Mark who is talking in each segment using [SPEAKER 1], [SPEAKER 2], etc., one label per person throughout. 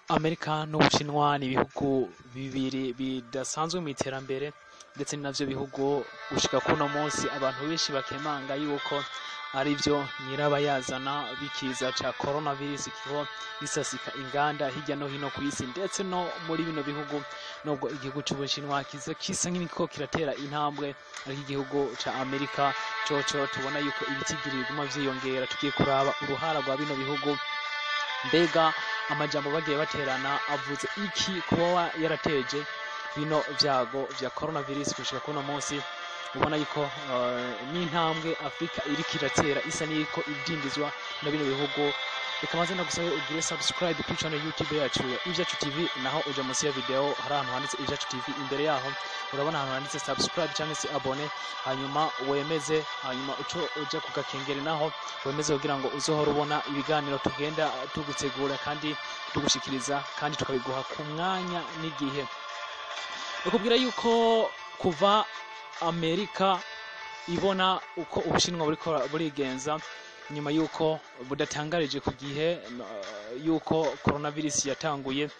[SPEAKER 1] Amerika n'Ubushinwa ni ibihugu bibiri bidasanzwe mu iterambere ndetse navyo bihugu gushika kuno munsi abantu benshi bakemanga yuko ari byo nyirabayazana bikiza ca coronavirus kiho gisasika inganda hirya no hino ku isi ndetse no muri bino bihugu nubwo igihugu c'Ubushinwa kiza kisa nk'iko kiratera intambwe ari igihugu ca Amerika coco tubona yuko ibitigiri biguma vyiyongera tugiye kuraba uruhara rwa bino bihugu mbega amajambo bagiye baterana avuze iki kuba yarateje bino vyago vya coronavirus gushika kuno munsi ubona yuko n'intambwe Afrika iri kiratera isa niko idindizwa na bino bihugu bikamaze no gusaba ugire subscribe kuri channel YouTube yacu Ivyago TV naho uja munsi ya video hari ahantu handitse Ivyago TV imbere yaho urabona ahantu handitse subscribe cyangwa se abone hanyuma wemeze hanyuma uja kugakengera naho wemeze kugira ngo uzohora ubona ibiganiro tugenda tugutegura kandi tugushikiriza kandi tukabiguha ku mwanya n'igihe ukubwira yuko kuva Amerika ibona uko Ubushinwa burigenza nyuma yuko budatangarije ku gihe yuko coronavirus yatanguye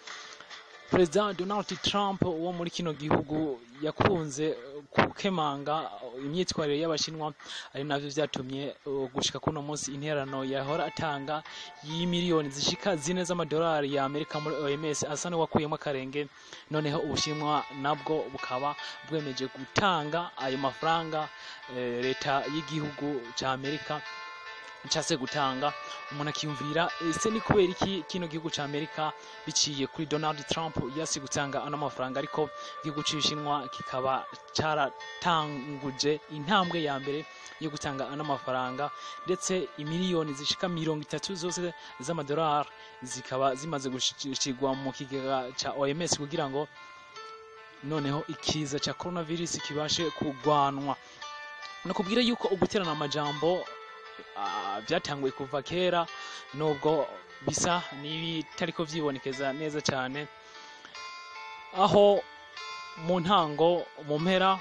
[SPEAKER 1] President Donald Trump wo muri kino gihugu yakunze kukemanga imyitwarire y'Abashinwa ari navyo vyatumye gushika kuno munsi interano yahora atanga y'imiliyoni zishika 4 z'amadolari ya Amerika muri OMS asa n'uwakuyemo akarenge noneho Ubushinwa nabwo bukaba bwemeje gutanga ayo mafaranga leta y'igihugu ca Amerika nchase gutanga umuntu akiyumvira ese ni kubera iki kino gihugu ca Amerika biciye kuri Donald Trump yasi gutanga ana mafaranga ariko igihugu c'Ubushinwa kikaba caratanguje intambwe ya mbere yo gutanga ana mafaranga ndetse imiliyoni zishika 30 zose z'amadolari zikaba zimaze gushigwa mu kigega ca OMS kugira ngo noneho ikiza ca coronavirus kibashe kugwanwa nakubwira yuko uguterana amajambo byatanguye kuva kera nubwo bisa n'ibitariko vyibonekeza neza cyane aho mu ntango mu mpera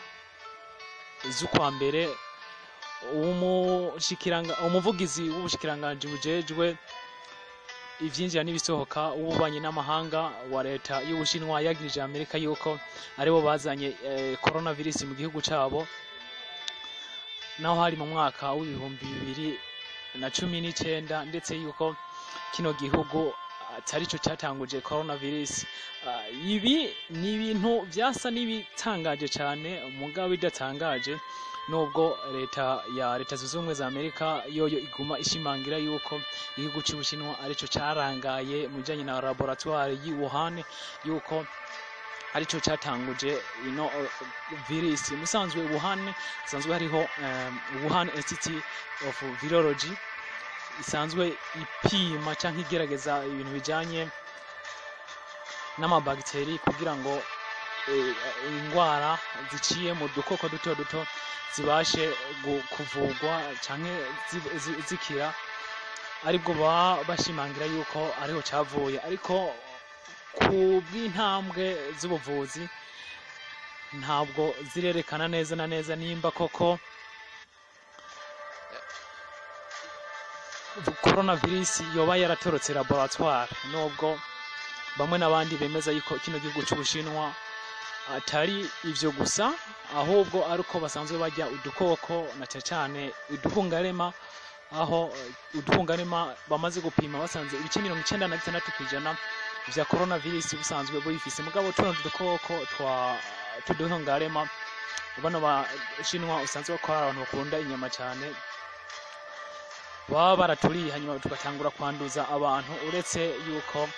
[SPEAKER 1] z'ukwa mbere umuvugizi w'ubushikiranganje bujejwe ivyinjira n'ibisohoka ububanye n'amahanga wa leta y'Ubushinwa yagirije Amerika yuko aribo bazanye coronavirus mu gihugu cabo naho hari mu mwaka w'ibihumbi 2019 ndetse yuko kino gihugu atari cyo cyatanguje coronavirus ibi ni ibintu byasa n'ibitangaje cyane mugabo bidatangaje nubwo leta zunze ubumwe za Amerika yoyo iguma ishimangira yuko igihugu c'Ubushinwa ari cyo cyarangaye mu bijanye na laboratoire yi Wuhan yuko arico cyatanguje ino virus musanzwe Wuhan sanzwe hariho Wuhan Institute of Virology isanzwe ipima canke igerageza ibintu bijanye n'amabakteri kugira ngo ingwara ziciye mu dukoko duto duto zibashe kuvugwa canke zikira aribwo bashimangira yuko ariho cavuye ariko ku bw'intambwe z'ubuvuzi ntabwo zirerekana neza na neza nimba koko coronavirus yoba yaratorotse laboratoire nubwo bamwe n'abandi bemeza yuko kino gihugu c'Ubushinwa atari ivyo gusa ahubwo aruko basanzwe bajya udukoko na cyane uduhungarema aho uduhungarema bamaze gupima basanze ibice 96% vya coronavirus busanzwe buyifise mugabo tuno dukoko tuduhungarema bano Bashinwa usanzwe bakora abantu bakunda inyama cyane baba baraturiye hanyuma tugatangura kwanduza abantu uretse yuko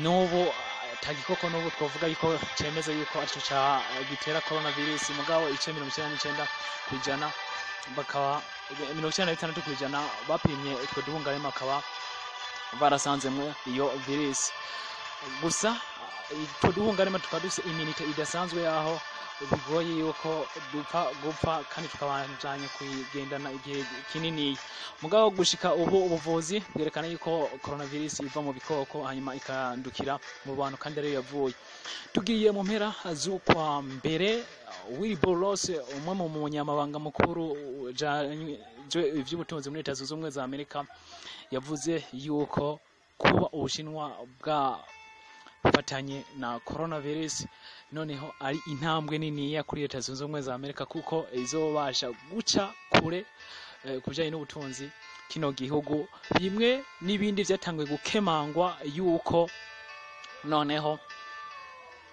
[SPEAKER 1] n'ubu tagikoko n'ubu twavuga yuko cemeza yuko arico ca gitera coronavirus mugabo ice 99% bakaba 96% bapimye utwo duhungarema akaba barasanzemwe iyo virus gusa tuduhungarema tukaduse immunity idasanzwe yaho bigoye yuko gupfa kandi tukabanjanye kuyigendana igihe kinini mugabo gushika ubuvuzi bwerekana yuko coronavirus iva mu bikoko hanyuma ikandukira mu bantu kandi ariyo yavuye tugiye mu mpera z'ukwa mbere Wilborose umwe mu munyamabanga mukuru ivy'ubutunzi muri Leta Zunze Ubumwe za Amerika yavuze yuko kuba ubushinwa bwafatanye na coronavirus noneho ari intambwe niniya kuri leta zunze ubumwe za Amerika kuko izobasha guca kure kubijanye n'ubutunzi kino gihugu bimwe n'ibindi vyatanguye gukemangwa yuko noneho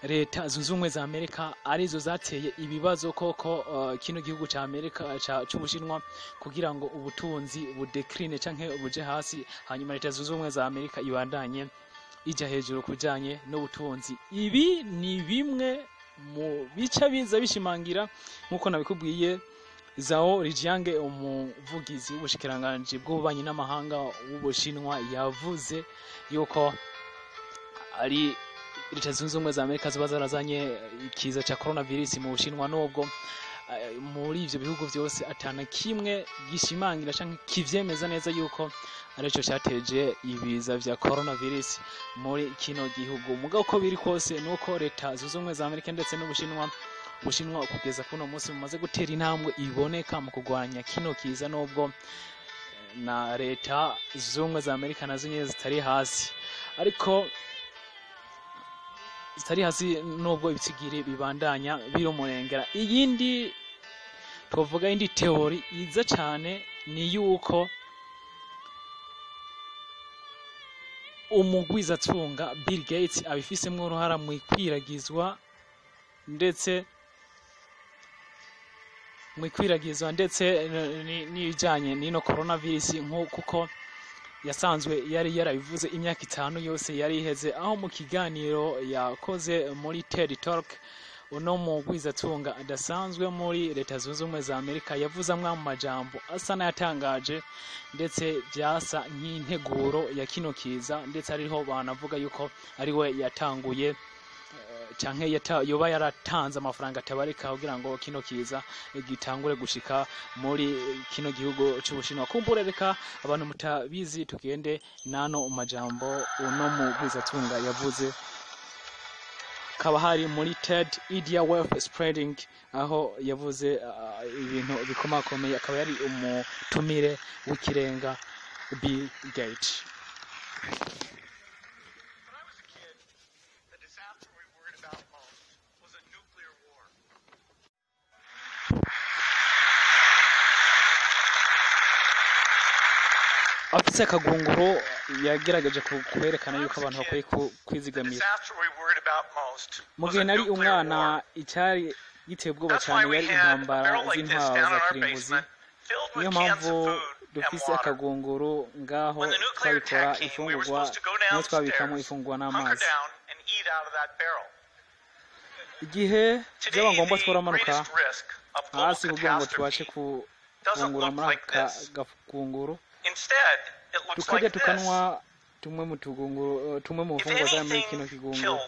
[SPEAKER 1] leta zunze ubumwe za Amerika arizo zateye ibibazo koko kino gihugu ca Amerika c'Ubushinwa kugira ngo ubutunzi budekrine canke buje hasi hanyuma leta zunze ubumwe za Amerika ibandanye ija hejuru kujanye n'ubutunzi. Ibi ni bimwe mu bica biza bishimangira nkuko nabikubwiye Zhao Lijiange umuvugizi w'ubushikiranganje bw'ububanyi n'amahanga w'Ubushinwa yavuze yuko ari leta zunze ubumwe za Amerika ziba zarazanye ikiza ca coronavirus mu Bushinwa nubwo muri ivyo bihugu vyose atana kimwe gishimangira canke kivyemeza neza yuko arico cyateje ibiza vya coronavirus muri kino gihugu. Mugabo uko biri kose nuko leta zunze ubumwe za Amerika ndetse n'Ubushinwa kugeza kuno munsi mumaze gutera intambwe iboneka mu kugwanya kino kiza nubwo na leta zunze ubumwe za Amerika nazo nyene zitari hasi ariko zitari hasi nubwo ibitsigiri bibandanya birumurengera. Iyindi twovuga indi teori iza cyane ni yuko umugwizatunga Bill Gates abifisemwo uruhara mu ikwiragizwa ndetse n'ibijanye n'ino coronavirus kuko yasanzwe yari yarabivuze imyaka 5 yose yari iheze aho mu kiganiro yakoze muri TED Talk uno mugwizatunga adasanzwe muri leta zunze ubumwe za Amerika yavuze amwe mu majambo asa n'ayatangaje ndetse byasa nk'integuro ya kino kiza ndetse ariho banavuga yuko ari we yatanguye canke yoba yaratanze amafaranga atabarika kugira ngo kino kiza gitangure gushika muri kino gihugu c'Ubushinwa. Kumbure reka abantu mutabizi tugende nano majambo uno mugwizatunga yavuze kaba hari muri TED Idea Wealth Spreading aho yavuze ibintu bikomakomeye akaba yari umutumire w'ikirenga Bill Gates. Afise akagunguru yagerageje kwerekana yuko abantu bakwiye kwizigamira. Mu gihe nari umwana icyari giteye ubwoba cyane yari intambara z'intwaro za kirimbuzi. Niyo mpamvu dufise akagunguru ngaho twabikora ifungurwa no twabikamo ifungurwa n'amazi. Igihe byaba ngombwa twaramanuka hasi kugira ngo tubashe kufungura muri aka gafunguro tukajya tukanwa tumwe mu mfungwa za muri kino kigunguru.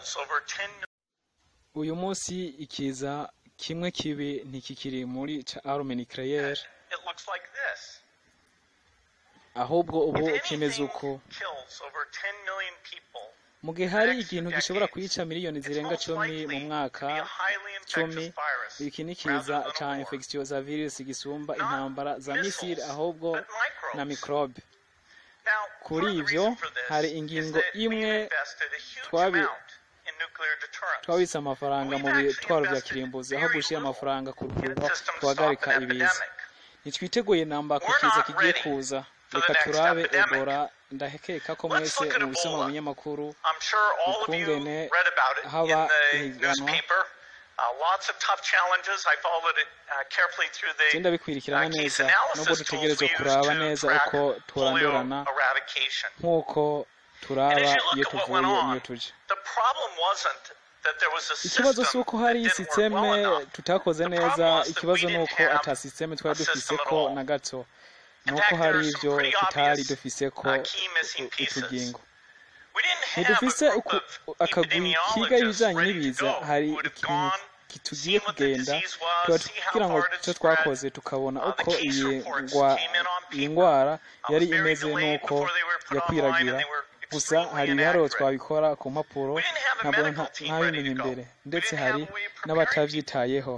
[SPEAKER 1] Uyu munsi ikiza kimwe kibi ntikikiri muri arme nucléaire ahubwo ubu kimeze uko mu gihe hari ikintu gishobora kwica miliyoni zirenga 10 mu mwaka 10 iki ni kiza ca infection za virus gisumba intambara za misile ahubwo na microbe. Kuri ivyo hari ingingo imwe twabitse amafaranga mu bitwaro vya kirimbuzi aho gushira amafaranga ku Kuva twagarika ibiza. Nitwiteguye namba ku kiza kigiye kuza reka turabe Ebola ndahekeka ko mwese mu bisoma mu binyamakuru ukungene haba ihiganwa Tenda bikwirikirana neza nubwo dutegerezwa kuraba neza uko turandurana nkuko turaba iyo tuvuye niyo tuje. Ikibazo suko hari systeme tutakoze neza, ikibazo nuko ata systeme twari dufise ko na gato, nuko hari ivyo tutari dufise ko utugingo. Ntidufise akagwi kiga ibijanye n'ibiza, hari ikintu kitugiye kugenda tugira ngo icyo twakoze tukabona uko iyi ngwara yari imeze nuko yakwiragira. Gusa hari ibiharuro twabikora ku mpapuro ntabwo ntabimenya imbere, ndetse hari n'abatavyitayeho.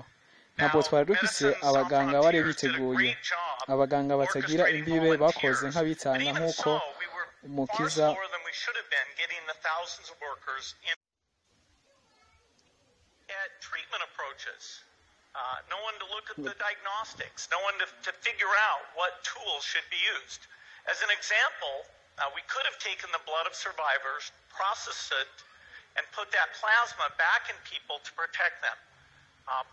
[SPEAKER 1] Ntabwo twari dufise abaganga bari biteguye, abaganga batagira imbibe bakoze nk'abitanga nk'uko umukiza
[SPEAKER 2] we should have been getting the thousands of workers in at treatment approaches. No one to look at the diagnostics, no one to figure out what tools should be used. As an example, we could have taken the blood of survivors, processed it, and put that plasma back in people to protect them.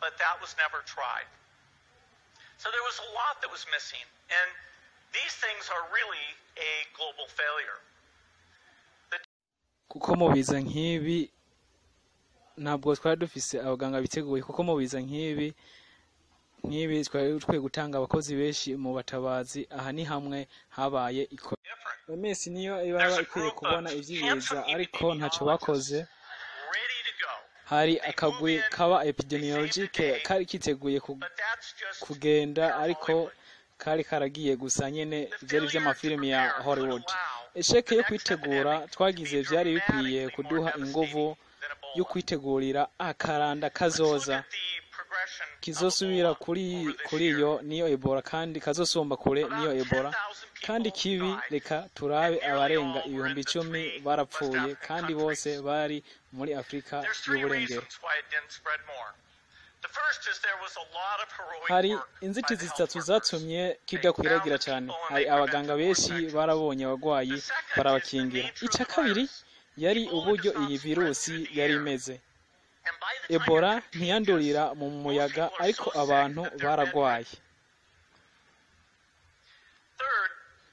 [SPEAKER 2] But that was never tried. So there was a lot that was missing. And these things are really a global failure.
[SPEAKER 1] kuko mubiza nk'ibi ntabwo twari dufise abaganga biteguye, kuko mubiza nk'ibi twari twe gutanga abakozi benshi mu batabazi. Aha ni hamwe habaye OMS niyo ibaba ikwiye kubona ivyibiza, ariko ntaco bakoze. Hari akagwi kaba epidemiologique kari kiteguye kugenda, ariko kari karagiye gusa nyene vyari vy'amafilimi ya Hollywood. Esheke yo kwitegura twagize vyari bikwiye kuduha inguvu yo kwitegurira akaranda kazoza kizosubira kuri iyo niyo Ebola, kandi kazosumba kure niyo Ebola. Kandi kibi, reka turabe abarenga 10,000 barapfuye, kandi bose bari muri Afrika y'uburengero. Hari inzitizi zitatu zatumye kidakwiragira cyane. Hari abaganga benshi barabonye abagwayi barabakingira. Icya kabiri yari uburyo iyi virusi yari imeze. Ebola ntiyandurira mu muyaga, ariko abantu baragwaye.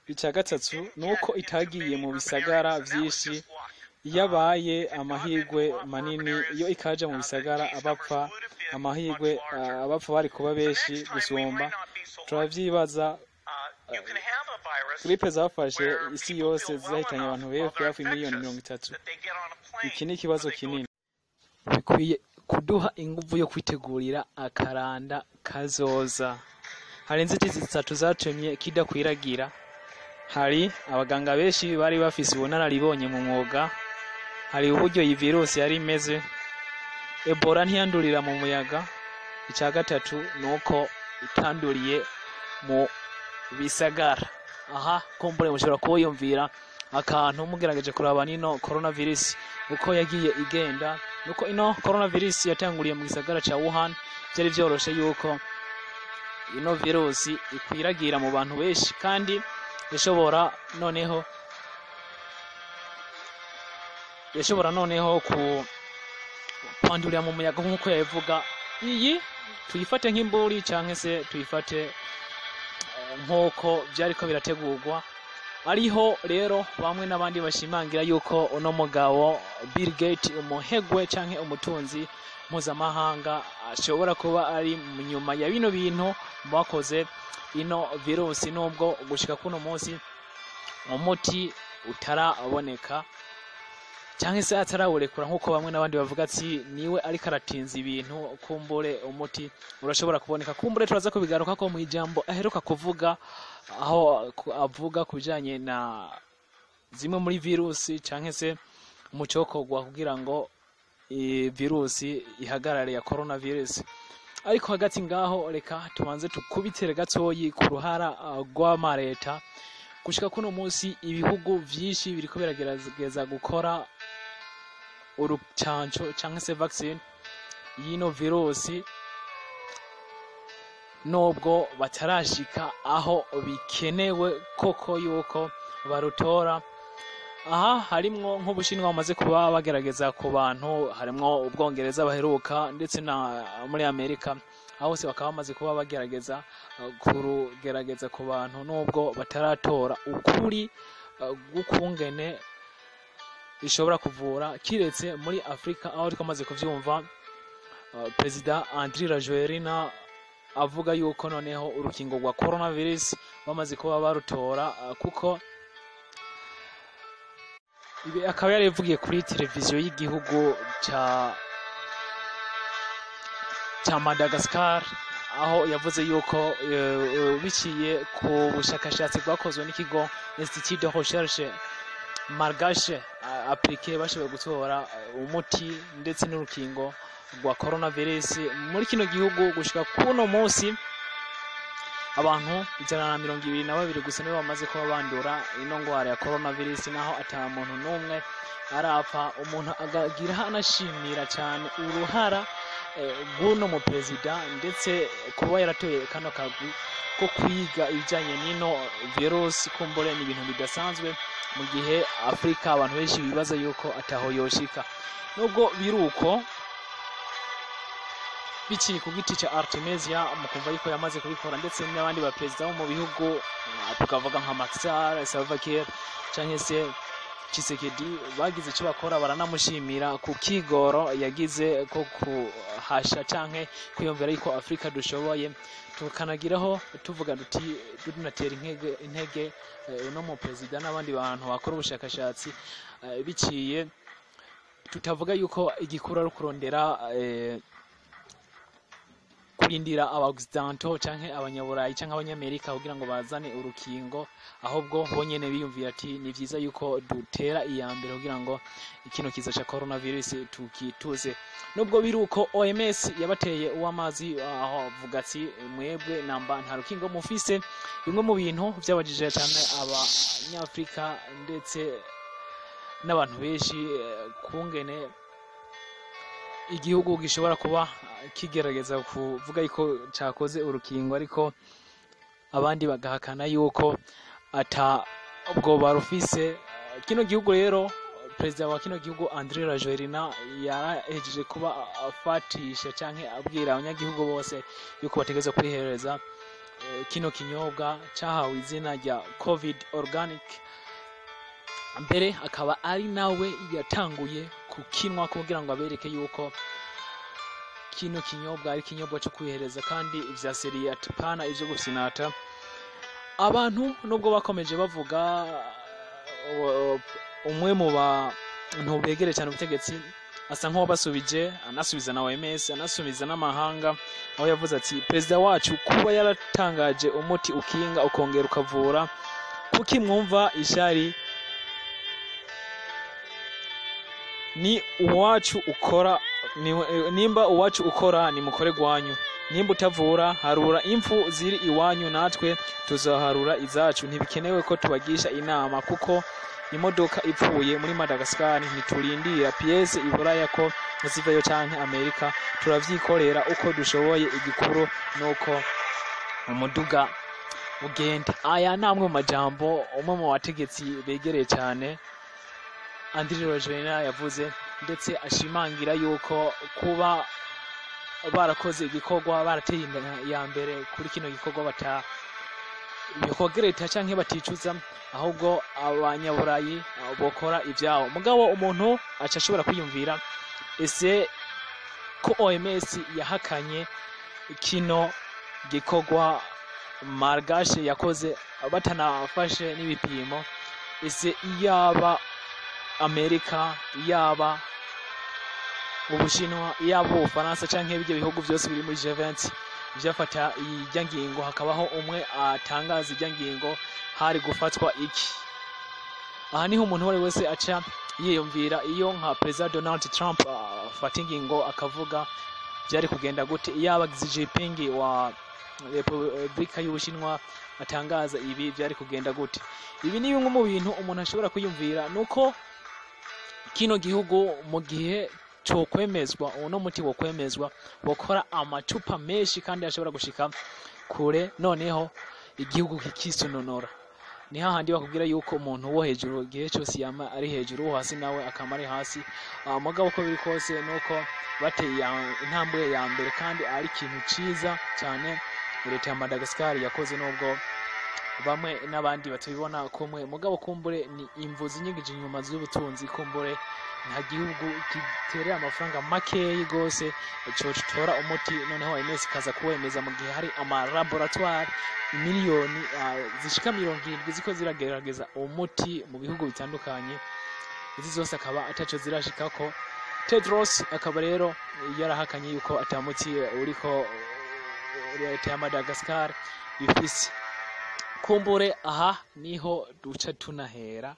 [SPEAKER 1] Icya gatatu nuko itagiye mu bisagara vyinshi. Yabaye amahirwe manini iyo ikaja mu bisagara abapfa amahirwe abapfa bari kuba benshi gusumba. Turavyibaza gripe zafashe isi yose zahitanye abantu hafi miliyoni 30. Iki ni ikibazo kinini. Bikwiye kuduha inguvu yo kwitegurira akaranda kazoza. Hari inzitizi zitatu zatumye kidakwiragira. Hari abaganga benshi bari bafise ubunararibonye mu mwuga. Hari uburyo iyi virusi yari imeze. Ebola ntiyandurira mu muyaga. Icya gatatu nuko itanduriye mu bisagara. Aha kumbure mushobora kubiyumvira akantu mugerageje kuraba nino coronavirus uko yagiye igenda, nuko ino coronavirus yatanguriye mu gisagara ca Wuhan. Byari byoroshe yuko ino virusi ikwiragira mu bantu benshi, kandi yashobora noneho kwandurira mu muyaga nk'uko yabivuga. Iyi tuyifate nk'imburi canke se tuyifate nk'uko byariko birategurwa. Ariho rero bamwe n'abandi bashimangira yuko uno mugabo Bill Gates, umuhegwe canke umutunzi mpuzamahanga, ashobora kuba ari nyuma ya bino bintu bakoze ino virusi, nubwo gushika kuno munsi umuti utaraboneka canke se atarawurekura nk'uko bamwe n'abandi bavuga ati niwe ariko aratinza ibintu. Kumbure umuti urashobora kuboneka. Kumbure turaza kubigaruka ko mu ijambo aheruka kuvuga, aho avuga kubijanye na zimwe muri virusi canke se umucokogwa kugira ngo virusi ihagarare ya coronavirus. Ariko hagati ngaho reka tubanze tukubitere gatoyi ku ruhara rw'amareta. Gushika kuno munsi ibihugu vyinshi biriko biragerageza gukora urucanco canke se vaccine y'ino virusi, nubwo batarashika aho bikenewe koko yuko barutora. Aha harimwo nk'Ubushinwa bamaze kuba bagerageza ku bantu, harimwo Ubwongereza baheruka, ndetse na muri Amerika, aho se bakaba bamaze kuba bagerageza kurugerageza ku bantu, nubwo bataratora ukuri gukungene ishobora kuvura. Kiretse muri Afrika aho twamaze kuvyumva President Andry Rajoelina avuga yuko noneho urukingo rwa coronavirus bamaze kuba barutora, kuko ibi akaba yarivugiye kuri televiziyo y'igihugu ca Madagascar, aho yavuze yuko biciye ku bushakashatsi bwakozwe n'ikigo Institut de Recherche Malgache appliqué bashoboye gutora umuti ndetse n'urukingo rwa coronavirus muri kino gihugu. Gushika kuno munsi abantu 122 gusa nibo bamaze kuba bandura ino ngwara ya coronavirus, naho ata muntu n'umwe arapfa. Umuntu agagira anashimira cyane uruhara bw'uno mu president ndetse kuba yaratoye kano kagwi ko kwiga ibijyanye n'ino virus. Kumbure ni ibintu bidasanzwe mu gihe Afrika abantu benshi bibaza yuko ataho yoshika. Nubwo biruko bikiri ku giti cya Artemisia mukumva yuko yamaze kubikora, ndetse n'abandi ba president bo mu bihugu tukavuga nka Maxar, Salva Kiir cyangwa se Tshisekedi bagize icyo bakora, baranamushimira ku kigoro yagize ko kuhasha canke kwiyumvira yuko Afrika dushoboye. Tukanagiraho tuvuga duti tunatera intege uno mu president n'abandi bantu bakora ubushakashatsi biciye, tutavuga yuko igikura ari kurondera kurindira abagisidanto canke abanyaburayi canke abanyamerika kugira ngo bazane urukingo, ahubwo bonyene biyumvira ati ni vyiza yuko dutera iyambere kugira ngo ikino kiza cha coronavirus tukituze. Nubwo biruko OMS yabateye uw'amazi, aho avuga ati mwebwe namba nta rukingo mufise. Bimwe mu bintu byabajije cyane abanyafrika ndetse n'abantu benshi kungene igihugu gishobora kuba kigerageza kuvuga yuko cyakoze urukingo, ariko abandi bagahakana yuko ata ubwo barufise. Kino gihugu rero president wa kino gihugu André Rajoelina yarahejeje kuba afatisha canke abwira abanyagihugu bose yuko bategeza kwihereza kino kinyobwa cyahawe izina rya COVID organic. Mbere akaba ari nawe yatanguye kukinwa kugira ngo abereke yuko kino kinyobwa ari kinyobwa cyo kwihereza kandi ivya seriya pana ivyo gusinata. Abantu nubwo bakomeje bavuga, umwe mu bantu begere cyane ubutegetsi asa nko basubije, anasubiza na OMS, anasubiza n'amahanga, aho yavuze ati president wacu kuba yaratangaje umuti ukinga ukongera ukavura, kuki mwumva ishari ni uwacu ukora, nimba uwacu ukora ni mukore gwanyu, nimba utavura harura impfu ziri iwanyu, natwe tuzaharura izacu. Ntibikenewe ko tubagisha inama kuko imodoka ipfuye muri Madagascar ntiturindira pièce iburaya ko zivayo canke Amerika, turavyikorera uko dushoboye. Igikuru nuko umuduga ugenda. Aya namwe mu majambo umwe mu bategetsi begereye cyane André Rajoelina yavuze, ndetse ashimangira yuko kuba barakoze igikorwa, barateye ya mbere kuri kino gikorwa bikogereta canke baticuza, ahubwo abanyaburayi bokora ivyawo. Mugabo umuntu aca ashobora kwiyumvira, ese ko OMS yahakanye kino gikorwa Margashe yakoze batanafashe n'ibipimo, ese yaba Amerika, yaba Ubushinwa, yaba Ubufaransa canke ibyo bihugu byose biri muri G20 byafata ijya ngingo, hakabaho umwe atangaza ijya ngingo, hari gufatwa iki? Aha niho umuntu wari wese aca yiyumvira, iyo nka President Donald Trump afata ingingo akavuga byari kugenda gute, yaba Xi Jinping wa Republika y'Ubushinwa atangaza ibi byari kugenda gute? Ibi ni bimwe mu bintu umuntu ashobora kwiyumvira, nuko kino gihugu mu gihe cyo kwemezwa, uno muti wo kwemezwa bokora amacupa menshi kandi ashobora gushika kure, noneho igihugu kikisononora. Ni hahandi bakubwira yuko umuntu wo hejuru gihe cyose yama ari hejuru, hasi nawe akamari hasi. Mugabo uko biri kose nuko bateye intambwe ya mbere kandi ari ikintu ciza cyane leta ya Madagascar yakoze, nubwo bamwe n'abandi batubibona kumwe. Mugabo kumbure ni imvuzi nyingi inyuma z'ubutunzi, kumbure nta gihugu giterera amafaranga makeyi gose cyo tora umuti, noneho OMS kaza kuwemeza mu gihe hari amalaboratoire miliyoni zishika 70 ziko ziragerageza umuti mu bihugu bitandukanye. Izi zose akaba ataco zirashikako. Tedros akaba rero yarahakanye yuko atamuti uriko leta ya Madagascar bifise. Kumbure aha niho duca tunahera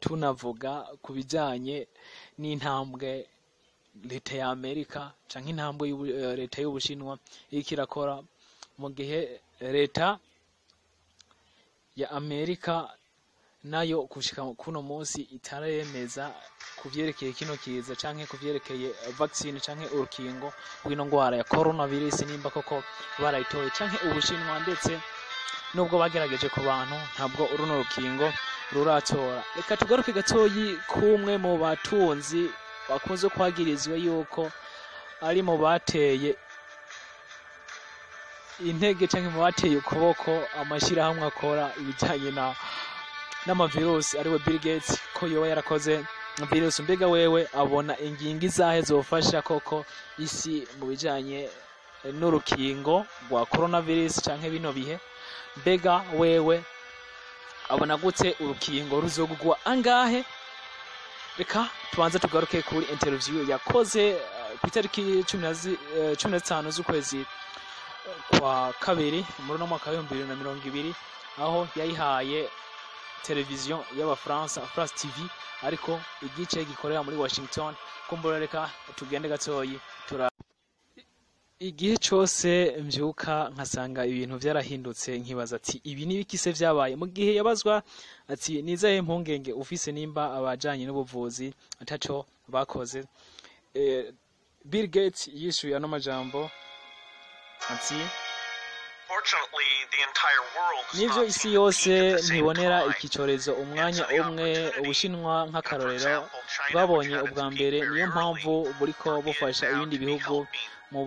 [SPEAKER 1] tunavuga kubijanye n'intambwe leta ya Amerika canke intambwe leta y'Ubushinwa ikirakora mu gihe leta ya Amerika nayo gushika kuno munsi itaremeza kuvyerekeye kino kiza canke kuvyerekeye vaccine canke urukingo rw'ino ngwara ya coronavirus nimba koko barayitoye canke Ubushinwa, ndetse nubwo bagerageje ku bantu ntabwo runo rukingo ruratora. Reka tugaruke gatoyi kumwe mu batunzi bakunze kwagirizwa yuko ari mu bateye intege canke mu bateye ukuboko amashirahamwe akora ibijanye n'amavirusi ariwe Bill Gates ko yoba yarakoze virusi. Mbega wewe abona ingingo izahe zofasha koko isi mu bijanye n'urukingo rwa coronavirus canke bino bihe? Mbega wewe abona gute urukingo ruzogugwa angahe? Reka tubanze tugaruke kuri interview yakoze ku itariki 15 z'ukwezi kwa kabiri muri no mwaka wa 2020, aho yayihaye televiziyo y'abafaransa France TV, ariko igice gikorera muri Washington. Kumbura reka tugende gatoyi igihe cyose mbyuka nkasanga ibintu byarahindutse, nkibaza ati ibi ni bikise vyabaye. Mu gihe yabazwa ati nizaye impungenge ufise nimba abajanye n'ubuvuzi ataco bakoze, Bill Gates yishuye ano majambo ati nivyo isi yose ntibonera iki cyorezo umwanya umwe. Ubushinwa nk'akarorero babonye ubwa mbere, niyo mpamvu buriko bufasha ibindi bihugu mu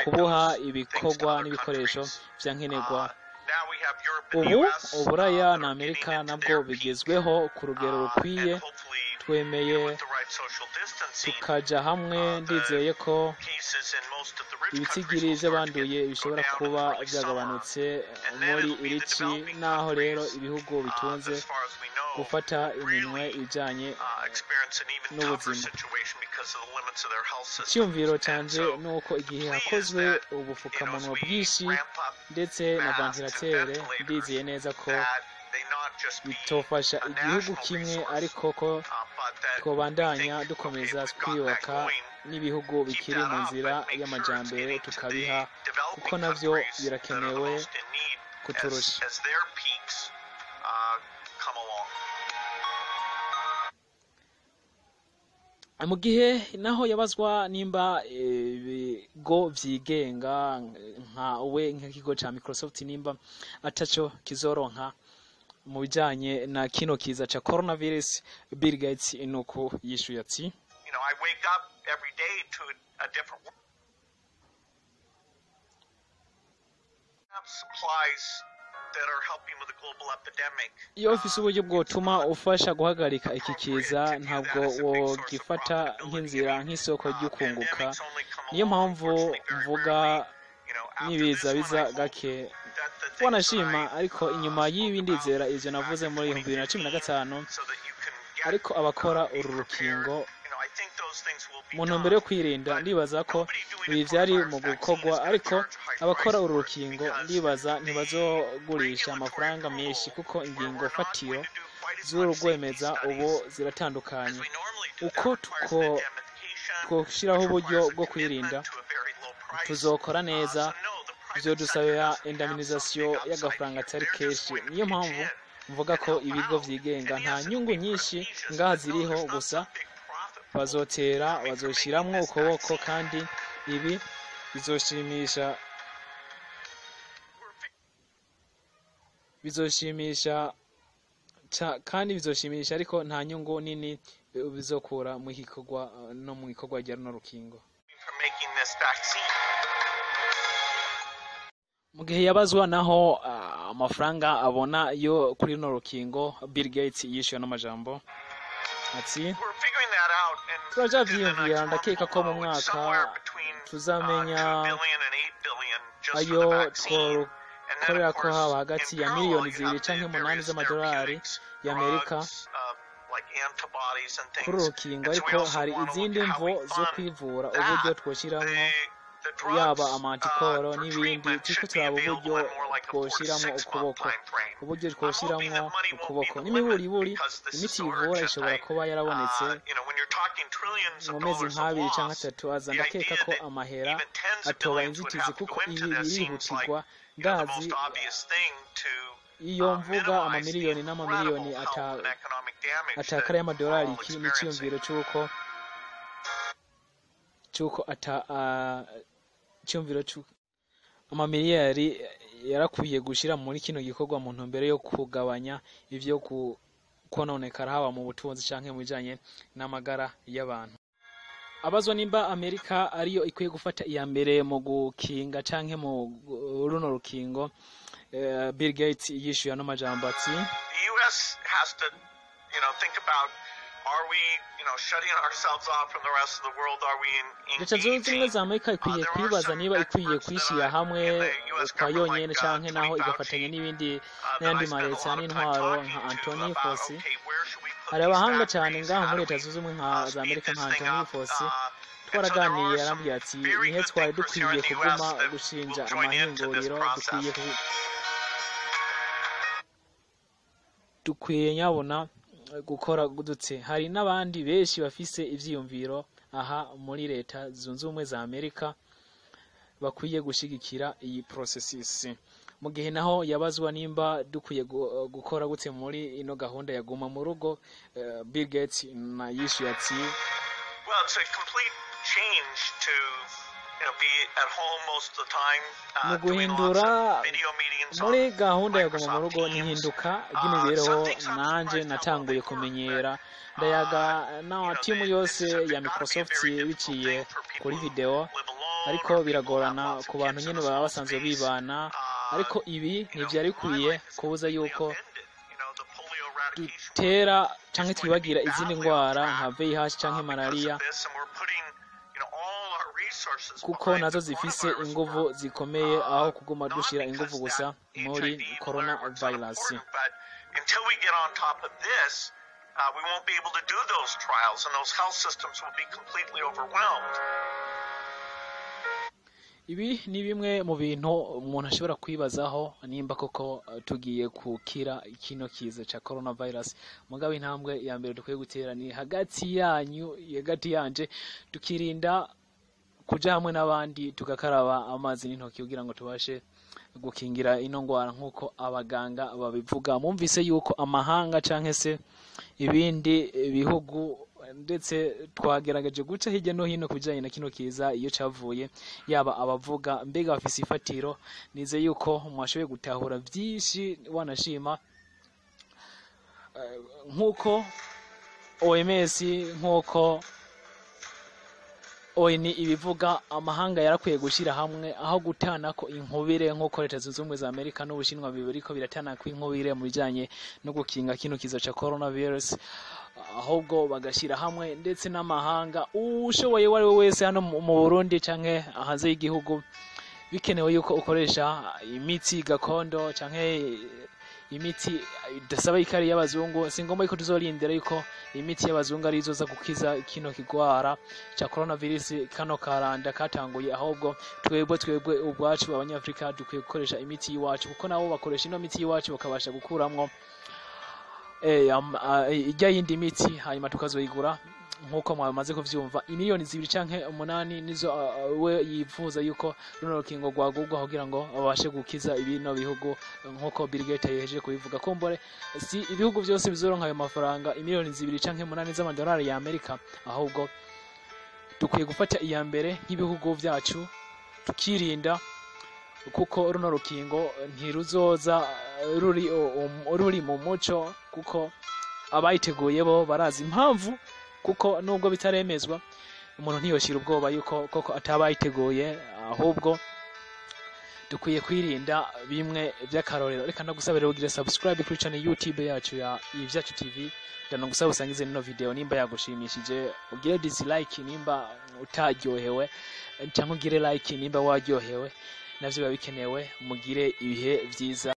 [SPEAKER 1] kubuha ibikorwa n'ibikoresho vya nkenerwa. Ubu Uburaya na Amerika nabwo bigezweho ku rugero rukwiye. Twemeye tukaja hamwe, ndizeye ko ibitigiri by'abanduye bishobora kuba byagabanutse muri irici, naho rero ibihugu bitunze gufata iminwe ibijanye n'ubuzima. Icyumviro canje nuko igihe hakozwe ubufukamunwa bwinshi ndetse na ventilatere, ndizeye neza ko bitofasha igihugu kimwe, ariko ko twobandanya dukomeza twiyubaka n'ibihugu bikiri mu nzira y'amajambere tukabiha, kuko navyo birakenewe kuturusha. Mu gihe naho yabazwa nimba ibigo vyigenga nk'ikigo ca Microsoft nimba ataco kizoronka mu bijanye na kino kiza ca coronavirus, Bill Gates nuko yishuye ati iyo ufise uburyo bwotuma ufasha guhagarika iki kiza, ntabwo wogifata nk'inzira nk'isoko ry'ukunguka. Niyo mpamvu mvuga nibiza biza gake wanashima, ariko inyuma y'ibi ndizera ivyo navuze muri 2015, ariko abakora uru rukingo mu ntumbero yo kwirinda, ndibaza ko ibi vyari mu gukorwa, ariko abakora uru rukingo ndibaza ntibazogurisha amafaranga menshi, kuko ingingo fatiro z'urugwemeza ubu ziratandukanye. Uko twoshiraho uburyo bwo kwirinda, tuzokora neza, vyodusabira indemnisation y'agafaranga atari kenshi. Niyo mpamvu mvuga ko ibigo vyigenga nta nyungu nyinshi ngaha ziriho, gusa bazoshiramwo ukuboko, kandi ibi bizoshimisha ariko nta nyungu nini bizokura mu gikorwa no mu gikorwa rya runo rukingo. Mu gihe yabazwa naho amafaranga abona yo kuri runo rukingo, Bill Gates yishuye n'amajambo ati turajavyiyumvira, ndakeka ko mu mwaka tuzamenya ayo twokorera ko haba hagati ya miliyoni 2 canke 8 z'amadolari y'Amerika kuri urukingo, ariko hari izindi mvo zo kwivura, uburyo twoshiramwo yaba amantikoro n'ibindi. turiko turaba uburyo twoshiramwo ukuboko n'imiburiburi imiti ivura ishobora kuba yarabonetse
[SPEAKER 2] millions of
[SPEAKER 1] mu mezi
[SPEAKER 2] dollars of
[SPEAKER 1] nk'abiri cyangwa
[SPEAKER 2] loss,
[SPEAKER 1] atatu aza
[SPEAKER 2] the
[SPEAKER 1] ndakeka
[SPEAKER 2] idea
[SPEAKER 1] ko
[SPEAKER 2] that
[SPEAKER 1] amahera
[SPEAKER 2] even tens of
[SPEAKER 1] atoba
[SPEAKER 2] billions would
[SPEAKER 1] inzitizi
[SPEAKER 2] have to
[SPEAKER 1] kuko
[SPEAKER 2] go into
[SPEAKER 1] ibi
[SPEAKER 2] this seems like
[SPEAKER 1] birihutirwa
[SPEAKER 2] the
[SPEAKER 1] ndazi
[SPEAKER 2] most obvious thing to
[SPEAKER 1] iyo mvuga
[SPEAKER 2] minimize the
[SPEAKER 1] amamiliyoni n'amamiliyoni
[SPEAKER 2] incredible health and economic damage that
[SPEAKER 1] atakara y'amadolari
[SPEAKER 2] we're all
[SPEAKER 1] iki
[SPEAKER 2] experiencing.
[SPEAKER 1] n'icyiyumviro cy'uko icyumviro cy'uko amamiliyari yarakwiye gushyira muri kino gikorwa mu ntumbero yo kugabanya ivyo kononekara haba mu butunzi canke mu bijanye n'amagara y'abantu. Abazwa nimba Amerika ariyo ikwiye gufata iya mbere mu gukinga canke mu runo rukingo, Bill Gates yishuye ano majambo ati
[SPEAKER 2] The US has to, think about, are we, shutting ourselves off from the rest of the world? Are we
[SPEAKER 1] Leta zunze ubumwe za Amerika ikwiye kwibaza niba ikwiye kwishyira hamwe kwa yonyene canke naho igafatanya n'ayandi maleta n'intwaro nka Anthony Fauci. Hari abahanga cyane ngaho muri Leta zunze ubumwe za Amerika nka Anthony Fauci twaraganiye, arambwira ati nihe twari dukwiye kuguma gushinja amahinguriro, dukwiye nyabona gukora gudutse. Hari n'abandi benshi bafise ivyiyumviro aha muri Leta zunze ubumwe za Amerika bakwiye gushigikira iyi processes. Mu gihe naho yabazwa nimba dukwiye gukora gutse muri ino gahunda ya guma mu rugo, Bill Gates na yishuye ati
[SPEAKER 2] well, it's a complete change to be at home most of the time, doing lots of video meetings
[SPEAKER 1] muri gahunda ya guma mu rugo nihinduka ry'imibereho nanje natanguye kumenyera. Ndayaga na timu yose ya Microsoft biciye kuri video, ariko biragorana ku bantu nyene baba basanzwe bibana. Ariko ibi ntivyari kwiye kubuza yuko dutera canke twibagira izindi ngwara nka VIH canke malaria, kuko nazo zifise inguvu zikomeye aho kuguma dushira inguvu gusa muri coronavirus.
[SPEAKER 2] Until we get on top of this, we won't be able to do those trials, and those health systems will be completely overwhelmed.
[SPEAKER 1] Ibi ni bimwe mu bintu umuntu ashobora kwibazaho nimba koko tugiye kukira kino kiza ca coronavirus. Mugabe intambwe ya mbere dukwiye gutera ni hagati yanyu, hagati yanje, tukirinda kuja hamwe n'abandi, tugakaraba amazi n'intoki kugira ngo tubashe gukingira ino ngwara nkuko abaganga babivuga. Mumvise yuko amahanga canke se ibindi bihugu ndetse twagerageje guca hirya no hino kubijanye na kino kiza iyo cavuye, yaba abavuga mbega bafise ifatiro. Nize yuko mwashoboye gutahura vyinshi wanashima, nkuko OMS nkuko ONU ibivuga, amahanga yarakwiye gushira hamwe aho gutanako inkubire nkuko Leta zunze ubumwe za Amerika n'Ubushinwa biriko biratanako inkubire mu bijanye no gukinga kino kiza ca coronavirus, ahubwo bagashira hamwe ndetse n'amahanga ushoboye wari we wese hano mu Burundi canke hanze y'igihugu. Bikenewe yuko ukoresha imiti gakondo canke imiti idasaba ikari y'abazungu. Singomba yuko tuzorindira yuko imiti y'abazungu ari izoza gukiza kino kigwara ca coronavirus kano karanda katanguye, ahubwo twebwe ubwacu abanyafrika dukwiye gukoresha imiti y'iwacu, kuko nabo bakoresha ino miti y'iwacu bakabasha gukuramwo ijya yindi miti, hanyuma tukazoyigura nkuko mwamaze kuvyumva. Imiliyoni 2 canke 8 nizo we yifuza yuko runo rukingo rwagurwa kugira ngo babashe gukiza ibino bihugu nkuko Bill Gates yejeje kubivuga. Kombore si ibihugu byose bizoronka ayo mafaranga imiliyoni 2 canke 8 z'amadolari ya Amerika, ahubwo dukwiye gufata iya mbere nk'ibihugu vyacu tukirinda, kuko runo rukingo ntiruzoza ruri mu muco, kuko abayiteguye bo barazi impamvu. Kuko nubwo bitaremezwa, umuntu ntiyoshira ubwoba yuko koko atabayiteguye, ahubwo dukwiye kwirinda bimwe by'akarorero. Reka ndagusabira ugire subscribe kuri channel YouTube yacu ya ivyacu TV, ndanagusaba usangize ino video nimba yagushimishije, ugire dislike nimba utaryohewe, cyangwa ugire like nimba waryohewe. Navyo biba bikenewe. Mugire ibihe vyiza.